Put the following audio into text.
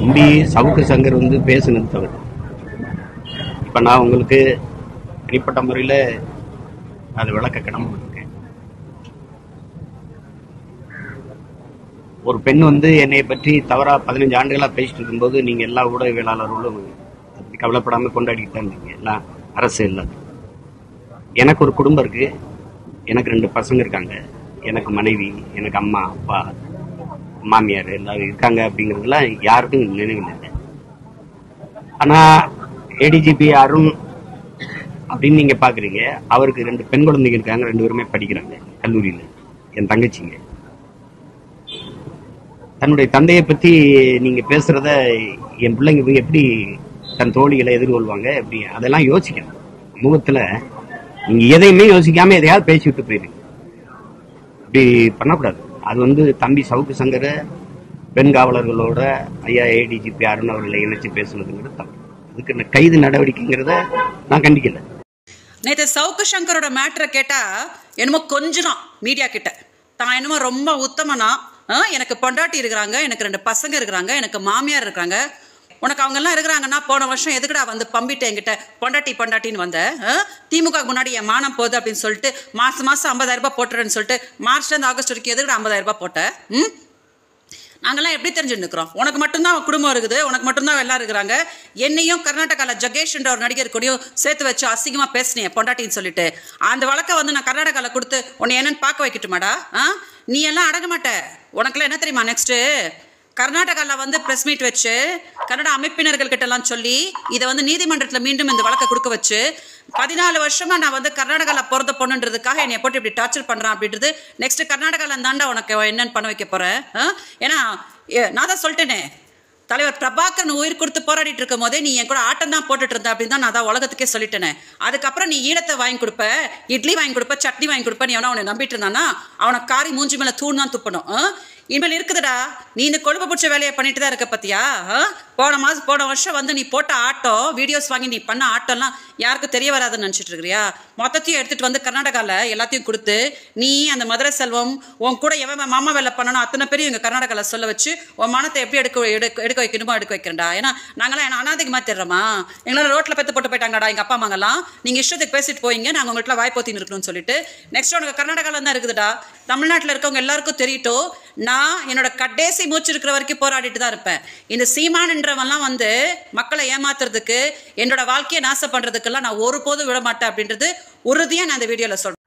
தம்பி சவுக்கு சங்கர் வந்து பேசுனது தவறு. இப்போ நான் உங்களுக்கு தனிப்பட்ட முறையில் அது விளக்க கடமைப்பட்டிருக்கேன். ஒரு பெண் வந்து என்னை பற்றி தவறா 15 ஆண்டுகளாக பேசிட்டு இருக்கும்போது நீங்கள் எல்லா ஊடகவியலாளர்களும் கவலைப்படாமல் கொண்டாடிட்டு தான் இருந்தீங்க. எல்லாம் அரசு இல்லாது. எனக்கு ஒரு குடும்பம் இருக்கு, எனக்கு 2 பசங்க இருக்காங்க, எனக்கு மனைவி, எனக்கு அம்மா அப்பா மாமியார் எல்லாரும் இருக்காங்க அப்படிங்கிறதுலாம் யாருக்கும் நினைவில் இல்லை. ஆனால் ஏடிஜிபி அருண் அப்படின்னு நீங்கள் பார்க்குறீங்க, அவருக்கு 2 பெண் குழந்தைங்க இருக்காங்க, 2 பேருமே படிக்கிறாங்க கல்லூரியில். என் தங்கச்சிங்க. தன்னுடைய தந்தையை பற்றி நீங்கள் பேசுகிறத என் பிள்ளைங்க எப்படி தன் தோழிகளை எதிர்கொள்வாங்க, எப்படி அதெல்லாம் யோசிக்கணும். சமூகத்தில் நீங்கள் எதையுமே யோசிக்காமல் எதையாவது பேசிவிட்டு போயிருங்க. அப்படி பண்ணக்கூடாது. அது வந்து தம்பி சவுக்கு சங்கரை பெண் காவலர்களோட ஐயா ஏடிஜிபி அருண் அவர்களை இணைச்சு பேசுனதுங்கிறது தப்பு. அதுக்கு கைது நடவடிக்கைங்கிறத நான் கண்டிக்கல. நேற்று சவுக்கு சங்கரோட மேட்டரை கேட்டா என்னமோ கொஞ்சம் மீடியா கிட்ட தான் என்னமோ ரொம்ப உத்தமனா, எனக்கு பொண்டாட்டி இருக்கிறாங்க, எனக்கு 2 பசங்க இருக்கிறாங்க, எனக்கு மாமியார் இருக்காங்க, உனக்கு அவங்க எல்லாம் இருக்கிறாங்கன்னா போன வருஷம் எதுக்குடா வந்து பம்பிட்டு என்கிட்ட பொண்டாட்டின்னு வந்த, திமுக முன்னாடி என் மானம் போகுது அப்படின்னு சொல்லிட்டு மாசம் 50,000 ரூபாய் போட்டுறேன்னு சொல்லிட்டு மார்ச்லேருந்து ஆகஸ்ட் வரைக்கும் எதுக்குடா 50,000 ரூபாய் போட்ட? நாங்கெல்லாம் எப்படி தெரிஞ்சுட்டு இருக்கிறோம்? உனக்கு மட்டும்தான் குடும்பம் இருக்குது, உனக்கு மட்டும்தான் எல்லாம் இருக்கிறாங்க. என்னையும் கர்நாடகாவில் ஜகேஷ் என்ற ஒரு நடிகர் கூடயும் சேர்த்து வச்சு அசிங்கமாக பேசினேன் பொண்டாட்டின்னு சொல்லிட்டு. அந்த வழக்கை வந்து நான் கர்நாடகாவில் கொடுத்து உன்னை என்னன்னு பார்க்க வைக்கட்டுமாடா? நீ எல்லாம் அடங்க மாட்ட. உனக்குலாம் என்ன தெரியுமா? நெக்ஸ்ட்டு கர்நாடகாவில் வந்து ப்ரெஸ் மீட் வச்சு கன்னட அமைப்பினர்கள் கிட்ட எல்லாம் சொல்லி இதை வந்து நீதிமன்றத்தில் மீண்டும் இந்த வழக்கை கொடுக்க வச்சு 14 வருஷமா நான் வந்து கர்நாடகாவில் பிறந்த பொண்ணுன்றதுக்காக என்னை போட்டு இப்படி டார்ச்சர் பண்றான் அப்படின்றது. நெக்ஸ்ட் கர்நாடகாவில் தாண்டா உனக்கு என்னன்னு பண்ண வைக்க போறேன். ஏன்னா நான் தான் சொல்லிட்டேனே, தலைவர் பிரபாகரன் உயிர் கொடுத்து போராடிட்டு இருக்கும் போதே நீ என் கூட ஆட்டம் தான் போட்டுட்டு இருந்த அப்படின்னு தான் நான் தான் உலகத்துக்கே சொல்லிட்டேனே. அதுக்கப்புறம் நீ ஈழத்தை வாங்கி கொடுப்ப, இட்லி வாங்கி கொடுப்ப, சட்னி வாங்கி கொடுப்ப, நீ அவனை நம்பிட்டு இருந்தானா அவனை காரி மூஞ்சி மேலே தூண் தான் துப்பணும். இனிமேல் இருக்குதுடா, நீ இந்த கொழுப்பு பிடிச்ச வேலையை பண்ணிட்டு தான் இருக்க பத்தியா? போன வருஷம் வந்து நீ போட்ட ஆட்டம் வீடியோஸ் வாங்கி நீ பண்ண ஆட்டம்லாம் யாருக்கும் தெரிய வராதுன்னு நினச்சிட்டு இருக்கிறியா? மொத்தத்தையும் எடுத்துட்டு வந்து கர்நாடகாவில் எல்லாத்தையும் கொடுத்து நீ அந்த மதுரை செல்வம் உன் கூட எவன் மாமா வேலை பண்ணணும் அத்தனை பேரும் இங்கே கர்நாடகாவில் சொல்ல வச்சு உன் மனத்தை எப்படி எடுக்க வைக்கணுமோ எடுக்க வைக்கிறேன்டா. ஏன்னா நாங்களாம் அனாதைக்குமா தெரிறோமா? எங்களால் ரோட்டில் பெற்று போட்டு போயிட்டாங்கடா எங்கள் அப்பா அம்மாங்கெல்லாம். நீங்கள் இஷ்டத்துக்கு பேசிட்டு போயிங்க, நாங்கள் உங்கள்கிட்ட வாய்ப்போத்தின்னு இருக்கணும்னு சொல்லிட்டு. நெக்ஸ்ட் உனக்கு கர்நாடகாவில் தான் இருக்குதுடா. தமிழ்நாட்டில் இருக்கவங்க எல்லாருக்கும் தெரியட்டும், நான் என்னோட கடைசி மூச்சு இருக்கிற வரைக்கும் போராடிட்டு தான் இருப்பேன். இந்த சீமான்ன்றவெல்லாம் வந்து மக்களை ஏமாத்துறதுக்கு என்னோட வாழ்க்கையை நாசம் பண்றதுக்கெல்லாம் நான் ஒருபோதும் விட மாட்டேன் அப்படின்றது உறுதியா நான் இந்த வீடியோல சொல்றேன்.